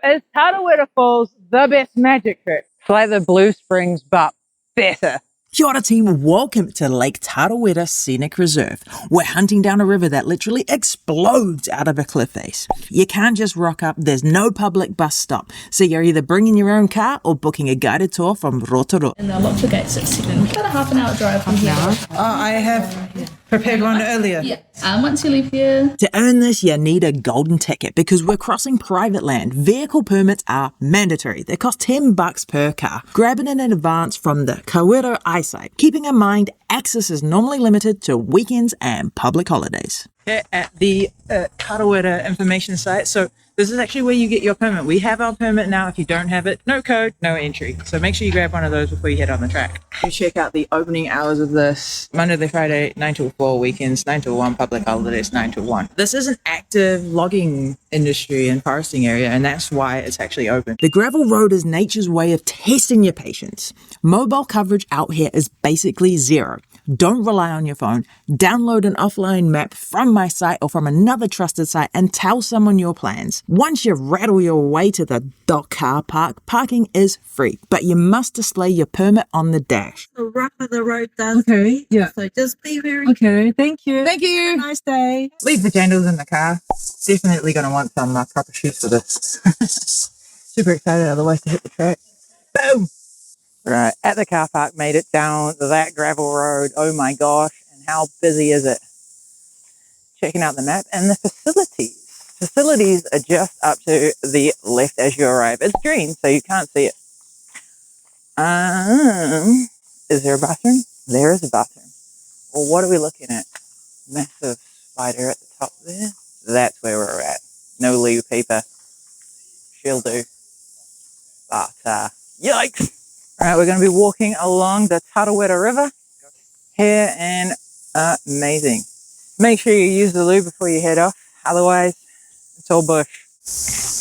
Is Tarawera Falls the best magic trick? It's like the Blue Springs, but better. Kia ora team, welcome to Lake Tarawera Scenic Reserve. We're hunting down a river that literally explodes out of a cliff face. You can't just rock up, there's no public bus stop, so you're either bringing your own car or booking a guided tour from Rotorua. And they'll lock the gates at 7. About a half an hour drive from here. Oh, I have prepared one earlier. Yeah. Once you leave here. To earn this, you need a golden ticket because we're crossing private land. Vehicle permits are mandatory. They cost $10 per car. Grab it in advance from the Kawerau eyesight. Keeping in mind, access is normally limited to weekends and public holidays. Here at the Tarawera information site. So this is actually where you get your permit. We have our permit now. If you don't have it, no code, no entry. So make sure you grab one of those before you head on the track. You check out the opening hours of this. Monday to Friday, 9 till 4, weekends, 9 till 1, public holidays, 9 till 1. This is an active logging industry and foresting area, and that's why it's actually open. The gravel road is nature's way of testing your patience. Mobile coverage out here is basically zero. Don't rely on your phone. Download an offline map from my site or from another trusted site and tell someone your plans. Once you rattle your way to the dock car park, parking is free, but you must display your permit on the dash. The rougher the road does. Okay, yeah. So just be very Okay, thank you. Thank Have you. a nice day. Leave the jandals in the car. Definitely going to want some proper shoes for this. Super excited otherwise to hit the track. Boom! Right, at the car park, made it down that gravel road. Oh my gosh, and how busy is it? Checking out the map and the facilities. Facilities are just up to the left as you arrive. It's green, so you can't see it. Is there a bathroom? There is a bathroom. Well, what are we looking at? Massive spider at the top there. That's where we're at. No leave paper. She'll do. But, yikes! Alright, we're going to be walking along the Tarawera River here, and amazing. Make sure you use the lube before you head off, otherwise it's all bush.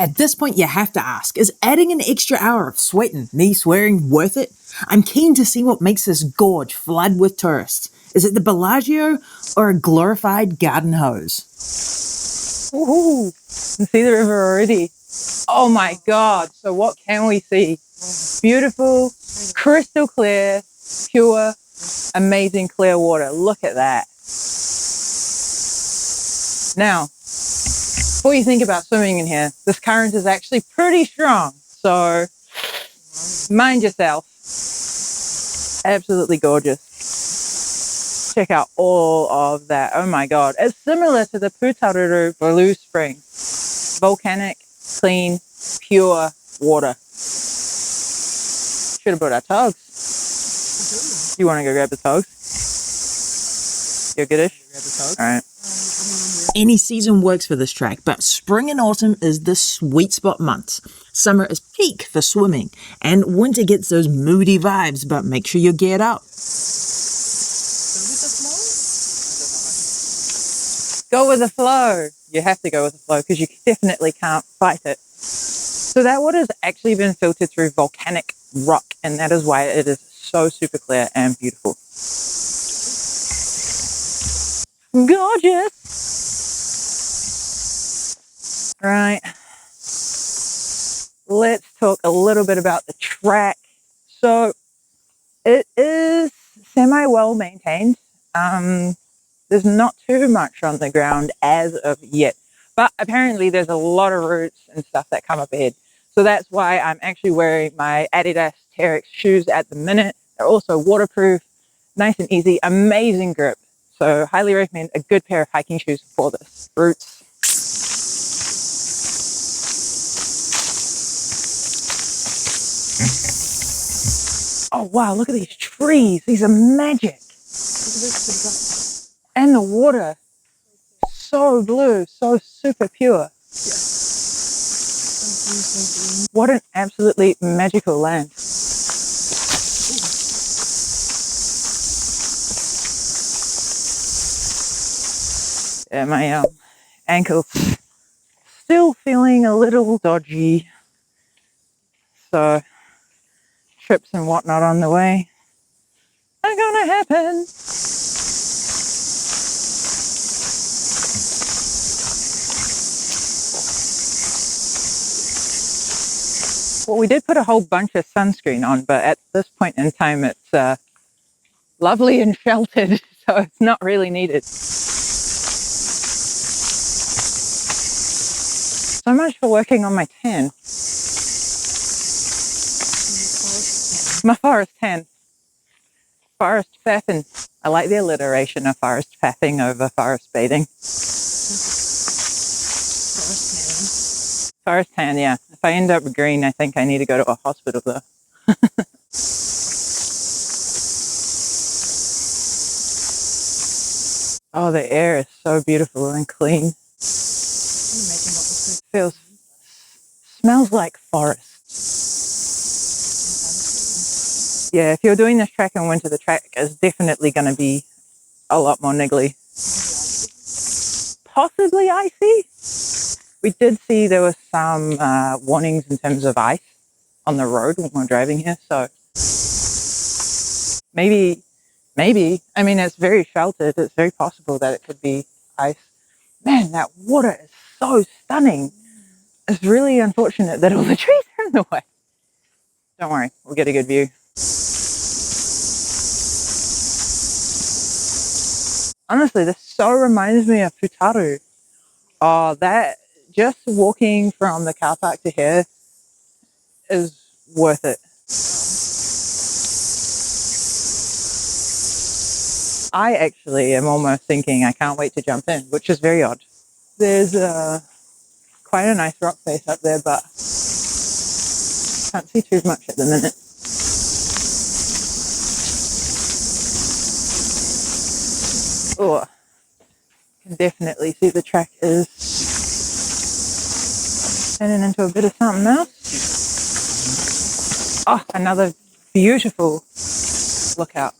At this point, you have to ask, is adding an extra hour of sweat and me swearing worth it? I'm keen to see what makes this gorge flood with tourists. Is it the Bellagio or a glorified garden hose? Woohoo! You can see the river already. Oh my god, so what can we see? Beautiful, crystal clear, pure, amazing clear water. Look at that. Now, before you think about swimming in here, this current is actually pretty strong, so mind yourself. Absolutely gorgeous. Check out all of that. Oh my god. It's similar to the Putaruru Blue Springs. Volcanic, clean, pure water. Should have brought our togs. You want to go grab the togs? You're goodish? Alright. Any season works for this track, but spring and autumn is the sweet spot months. Summer is peak for swimming, and winter gets those moody vibes, but make sure you get up. Go with the flow. You have to go with the flow because you definitely can't fight it. So that water has actually been filtered through volcanic rock, and that is why it is so super clear and beautiful. Gorgeous! Right. Let's talk a little bit about the track. So it is semi-well maintained. There's not too much on the ground as of yet, but apparently there's a lot of roots and stuff that come up ahead. So that's why I'm actually wearing my Adidas Terex shoes at the minute. They're also waterproof, nice and easy, amazing grip. So highly recommend a good pair of hiking shoes for this. Roots. Oh wow, look at these trees. These are magic. And the water, so blue, so super pure. What an absolutely magical land. Yeah, my ankles still feeling a little dodgy. So trips and whatnot on the way are gonna happen. Well, we did put a whole bunch of sunscreen on, but at this point in time, it's lovely and sheltered, so it's not really needed. So much for working on my tan. My forest tan. Forest faffing. I like the alliteration of forest faffing over forest bathing. Forest tan, yeah. If I end up green, I think I need to go to a hospital though. Oh, the air is so beautiful and clean. Smells like forest. Yeah, if you're doing this track in winter, the track is definitely going to be a lot more niggly. Possibly icy. We did see there was some warnings in terms of ice on the road when we're driving here, so maybe, I mean, it's very sheltered. It's very possible that it could be ice. Man, that water is so stunning. It's really unfortunate that all the trees are in the way. Don't worry, we'll get a good view. Honestly, this so reminds me of Rotorua. Oh, that, just walking from the car park to here is worth it. I actually am almost thinking I can't wait to jump in, which is very odd. There's quite a nice rock face up there, but can't see too much at the minute. Oh, can definitely see the track is turning into a bit of something else. Oh, another beautiful lookout.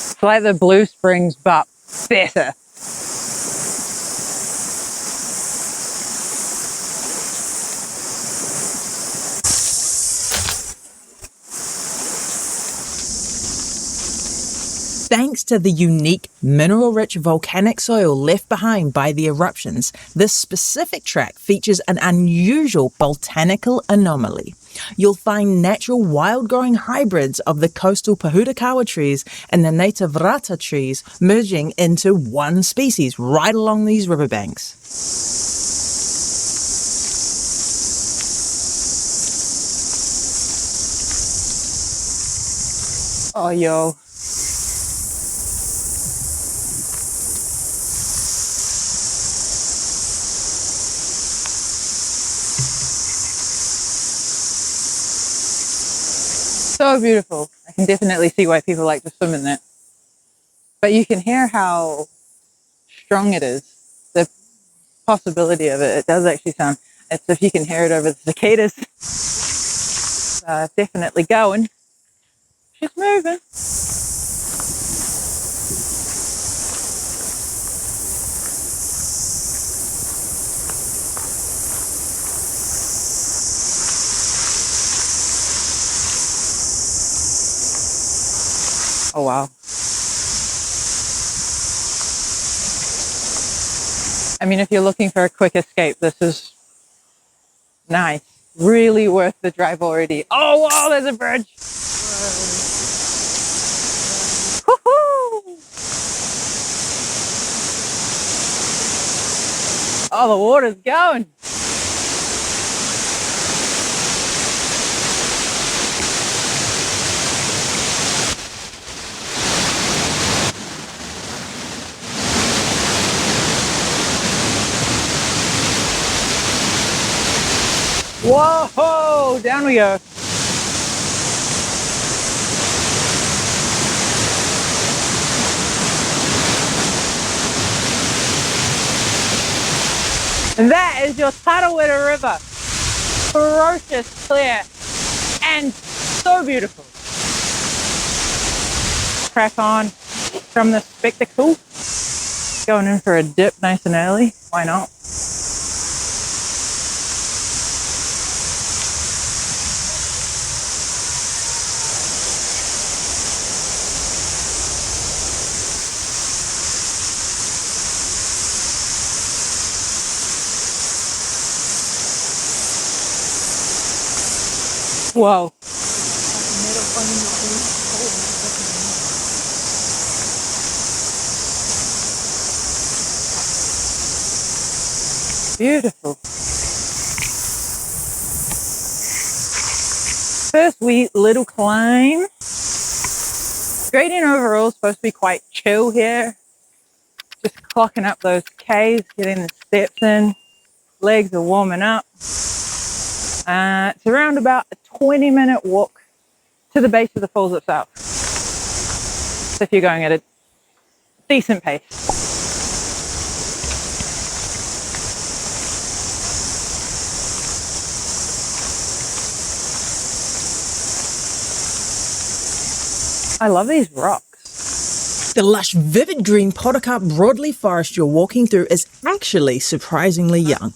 It's like the Blue Springs, but better. Thanks to the unique mineral-rich volcanic soil left behind by the eruptions, this specific track features an unusual botanical anomaly. You'll find natural wild-growing hybrids of the coastal Pahudakawa trees and the native rata trees merging into one species right along these riverbanks. Oh, yo. So beautiful. I can definitely see why people like to swim in that. But you can hear how strong it is. The possibility of it. It does actually sound, it's if you can hear it over the cicadas. Definitely going. She's moving. Oh, wow. I mean, if you're looking for a quick escape, this is nice. Really worth the drive already. Oh, wow, there's a bridge. Woohoo! Oh, the water's going. Whoa, down we go. And that is your Tarawera River. Ferocious, clear, and so beautiful. Crack on from the spectacle. Going in for a dip nice and early. Why not? Whoa. Beautiful. First wee little climb. Gradient overall is supposed to be quite chill here. Just clocking up those Ks, getting the steps in. Legs are warming up. It's around about a 20-minute walk to the base of the falls itself. So if you're going at a decent pace. I love these rocks. The lush, vivid green Potocarp broadleaf forest you're walking through is actually surprisingly young.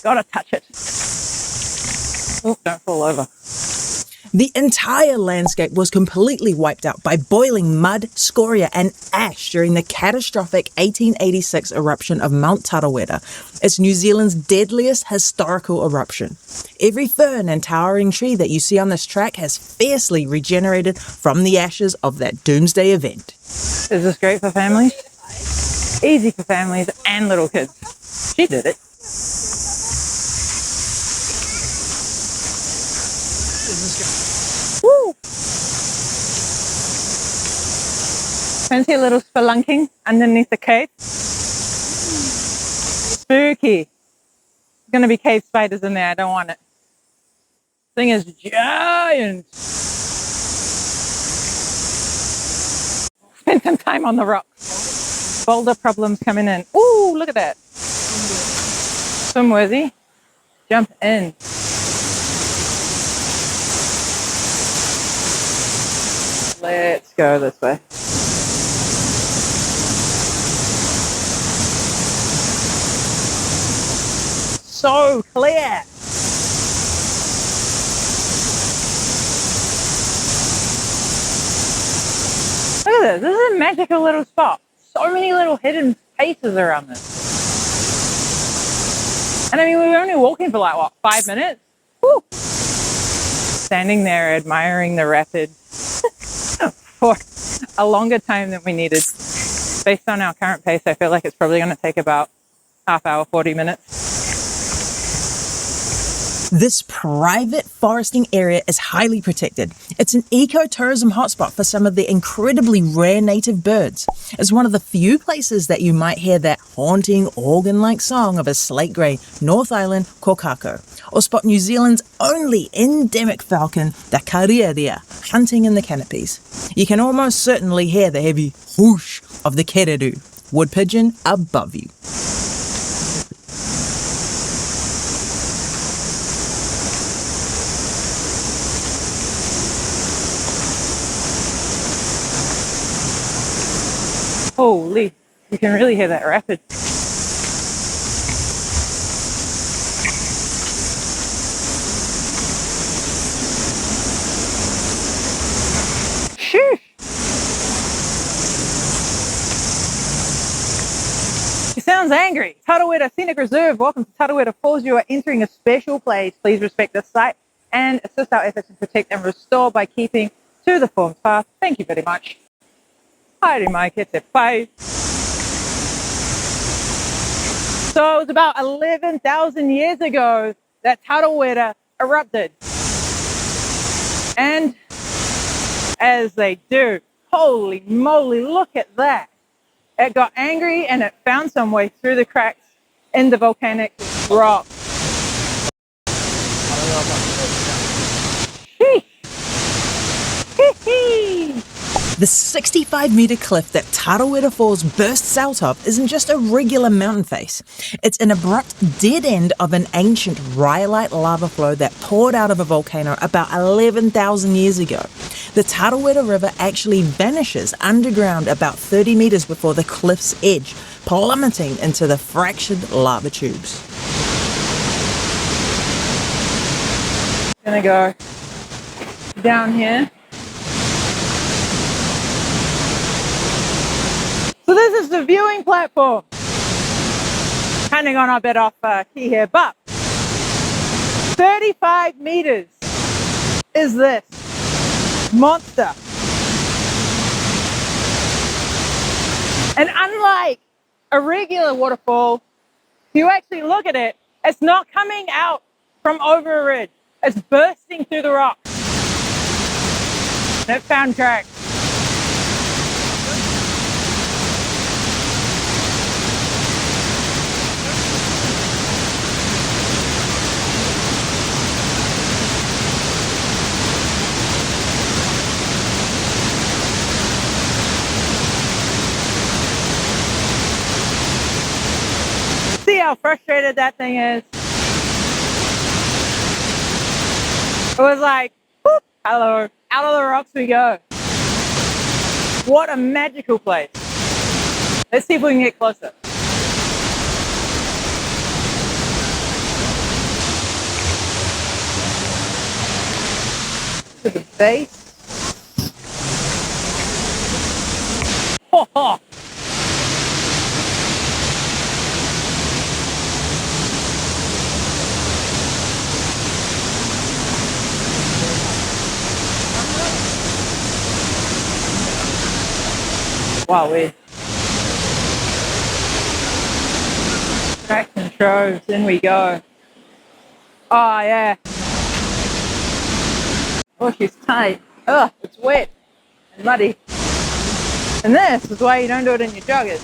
Gotta touch it. Oh, don't fall over. The entire landscape was completely wiped out by boiling mud, scoria, and ash during the catastrophic 1886 eruption of Mount Tarawera. It's New Zealand's deadliest historical eruption. Every fern and towering tree that you see on this track has fiercely regenerated from the ashes of that doomsday event. Is this great for families? Easy for families and little kids. She did it. Woo! Fancy a little spelunking underneath the cave. Spooky. There's going to be cave spiders in there. I don't want it. Thing is giant. Spend some time on the rocks. Boulder problems coming in. Ooh, look at that. Swim worthy. Jump in. Let's go this way. So clear. Look at this. This is a magical little spot. So many little hidden spaces around this. And I mean, we were only walking for like, what, 5 minutes? Woo. Standing there admiring the rapids for a longer time than we needed. Based on our current pace, I feel like it's probably going to take about half hour, 40 minutes. This private foresting area is highly protected. It's an ecotourism hotspot for some of the incredibly rare native birds. It's one of the few places that you might hear that haunting organ-like song of a slate grey North Island kokako, or spot New Zealand's only endemic falcon, the Kawerau, hunting in the canopies. You can almost certainly hear the heavy whoosh of the kereru, wood pigeon, above you. Holy, you can really hear that rapid. Shoo! She sounds angry. Tarawera Scenic Reserve, welcome to Tarawera Falls. You are entering a special place. Please respect this site and assist our efforts to protect and restore by keeping to the formed path. Thank you very much. Haere mai ke te pai. So it was about 11,000 years ago that Tarawera erupted. And as they do, holy moly, look at that. It got angry and it found some way through the cracks in the volcanic rock. Hee-hee. The 65-meter cliff that Tarawera Falls bursts out of isn't just a regular mountain face. It's an abrupt dead end of an ancient rhyolite lava flow that poured out of a volcano about 11,000 years ago. The Tarawera River actually vanishes underground about 30 meters before the cliff's edge, plummeting into the fractured lava tubes. Gonna go down here. So this is the viewing platform. Kind of gone a bit off key here, but 35 meters is this monster. And unlike a regular waterfall, if you actually look at it, it's not coming out from over a ridge. It's bursting through the rocks. And it found tracks. See how frustrated that thing is? It was like, whoop, hello, out of the rocks we go. What a magical place. Let's see if we can get closer. To the base. Ho ho! Wow, we tracks and troves, in we go. Oh yeah. Oh, she's tight. Ugh, it's wet and muddy. And this is why you don't do it in your joggers.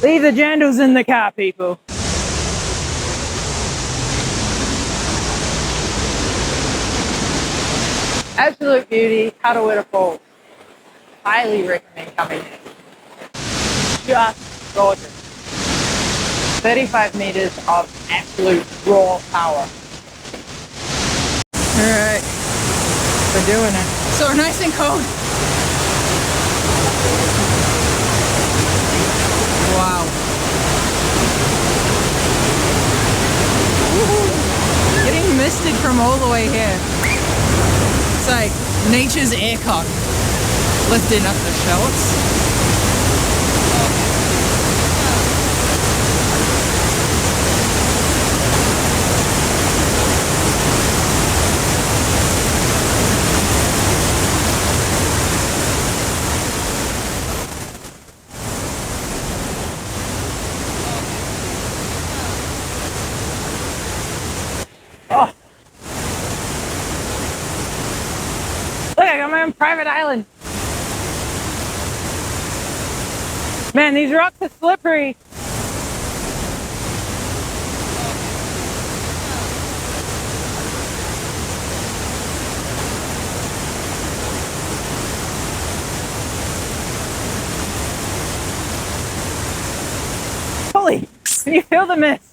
Leave the jandals in the car, people. Absolute beauty, Tarawera Forest. Highly recommend coming here. Just gorgeous. 35 meters of absolute raw power. Alright, we're doing it. So we're nice and cold. Wow. Woo-hoo. Getting misted from all the way here. It's like nature's aircon lifting up the shorts. Oh. Look, I got my own private island. Man, these rocks are slippery. Holy, can you feel the mist?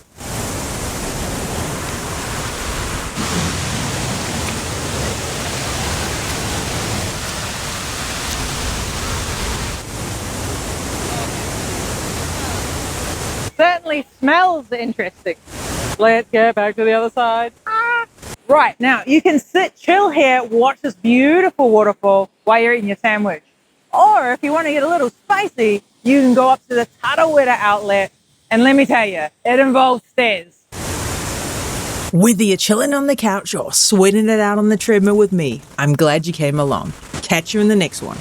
Certainly smells interesting. Let's get back to the other side. Right, now you can sit chill here, watch this beautiful waterfall while you're eating your sandwich. Or if you want to get a little spicy, you can go up to the Tarawera outlet, and let me tell you, it involves stairs. Whether you're chilling on the couch or sweating it out on the treadmill with me, I'm glad you came along. Catch you in the next one.